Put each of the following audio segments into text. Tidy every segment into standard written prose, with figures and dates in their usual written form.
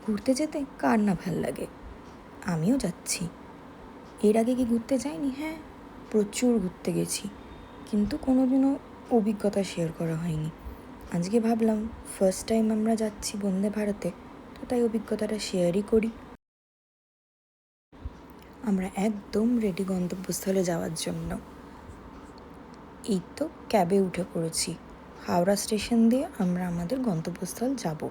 ঘুরতে যেতে কার না ভাল লাগে, আমিও যাচ্ছি। এর আগে কি ঘুরতে যাইনি? হ্যাঁ, প্রচুর ঘুরতে গেছি, কিন্তু কোনোদিনও অভিজ্ঞতা শেয়ার করা হয়নি। আজকে ভাবলাম ফার্স্ট টাইম আমরা যাচ্ছি বন্দে ভারতে, তো তাই অভিজ্ঞতাটা শেয়ারই করি। আমরা একদম রেডি গন্তব্যস্থলে যাওয়ার জন্য। এই তো ক্যাবে উঠে পড়েছি। হাওড়া স্টেশন দিয়ে আমরা আমাদের গন্তব্যস্থল যাব।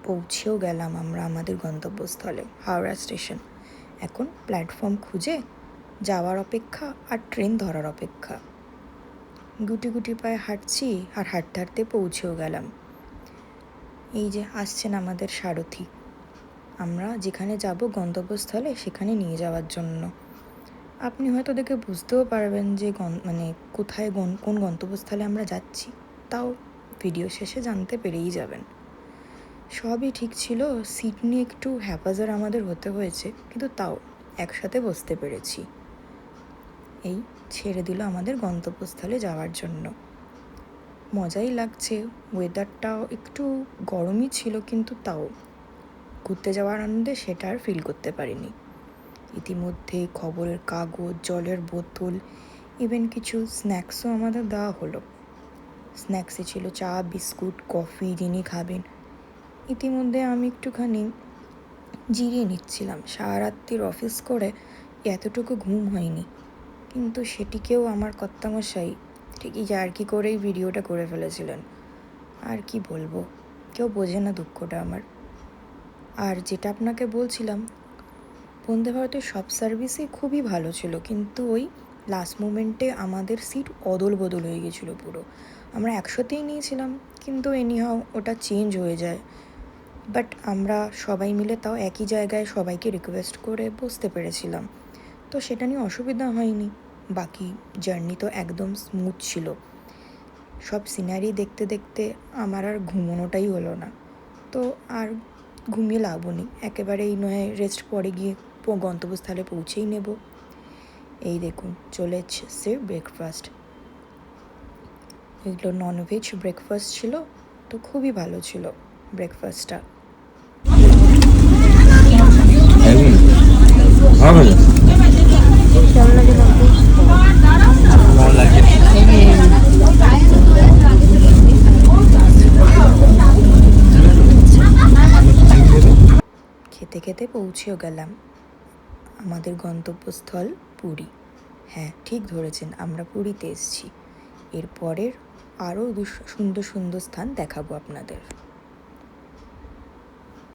পৌঁছেও গেলাম আমরা আমাদের গন্তব্যস্থলে, হাওড়া স্টেশন। এখন প্ল্যাটফর্ম খুঁজে যাওয়ার অপেক্ষা আর ট্রেন ধরার অপেক্ষা। গুটি গুটি পায়ে হাঁটছি, আর হাঁটতে হাঁটতে পৌঁছেও গেলাম। এই যে আসছেন আমাদের সারথি, আমরা যেখানে যাব গন্তব্যস্থলে সেখানে নিয়ে যাওয়ার জন্য। আপনি হয়তো দেখে বুঝতেও পারবেন যে কোথায় কোন গন্তব্যস্থলে আমরা যাচ্ছি, তাও ভিডিও শেষে জানতে পেরেই যাবেন। সবই ঠিক ছিল, সিট নিয়ে একটু হ্যাপাজার আমাদের হতে হয়েছে, কিন্তু তাও একসাথে বসতে পেরেছি। এই ছেড়ে দিল আমাদের গন্তব্যস্থলে যাওয়ার জন্য। মজাই লাগছে, ওয়েদারটাও একটু গরমই ছিল, কিন্তু তাও ঘুরতে যাওয়ার আনন্দে সেটা আর ফিল করতে পারিনি। ইতিমধ্যে খবরের কাগজ, জলের বোতল, ইভেন কিছু স্ন্যাক্সও আমাদের দেওয়া হলো। স্ন্যাক্সে ছিল চা, বিস্কুট, কফি, যিনি খাবেন। ইতিমধ্যে আমি একটুখানি জিরিয়ে নিচ্ছিলাম। সারা রাত্রির অফিস করে এতটুকু ঘুম হয়নি, কিন্তু সেটিকেও আমার কর্তামশাই ঠিকই ইয়ার্কি করেই ভিডিওটা করে ফেলেছিলেন। আর কি বলবো, কেউ বোঝে না দুঃখটা আমার। আর যেটা আপনাকে বলছিলাম, বন্দে ভারতের সব সার্ভিসই খুবই ভালো ছিল, কিন্তু ওই লাস্ট মোমেন্টে আমাদের সিট অদল বদল হয়ে গেছিলো পুরো। আমরা 100তেই নিয়েছিলাম, কিন্তু এনিহাও ওটা চেঞ্জ হয়ে যায়। বাট আমরা সবাই মিলে তাও একই জায়গায় সবাইকে রিকোয়েস্ট করে বসতে পেরেছিলাম, তো সেটা নিয়ে অসুবিধা হয়নি। বাকি জার্নি তো একদম স্মুথ ছিল। সব সিনারি দেখতে দেখতে আমার আর ঘুমোনোটাই হলো না, তো আর ঘুমিয়ে লাভ নেই, একেবারেই নয় রেস্ট পরে গিয়ে গন্তব্যস্থলে পৌঁছেই নেব। এই দেখুন চলে এসেছে ব্রেকফাস্ট। এগুলো ননভেজ ব্রেকফাস্ট ছিল, তো খুবই ভালো ছিল ব্রেকফাস্টটা। খেতে খেতে পৌঁছেও গেলাম আমাদের গন্তব্যস্থল পুরী। হ্যাঁ, ঠিক ধরেছেন, আমরা পুরীতে এসেছি। এরপরের আরও সুন্দর সুন্দর স্থান দেখাবো আপনাদের।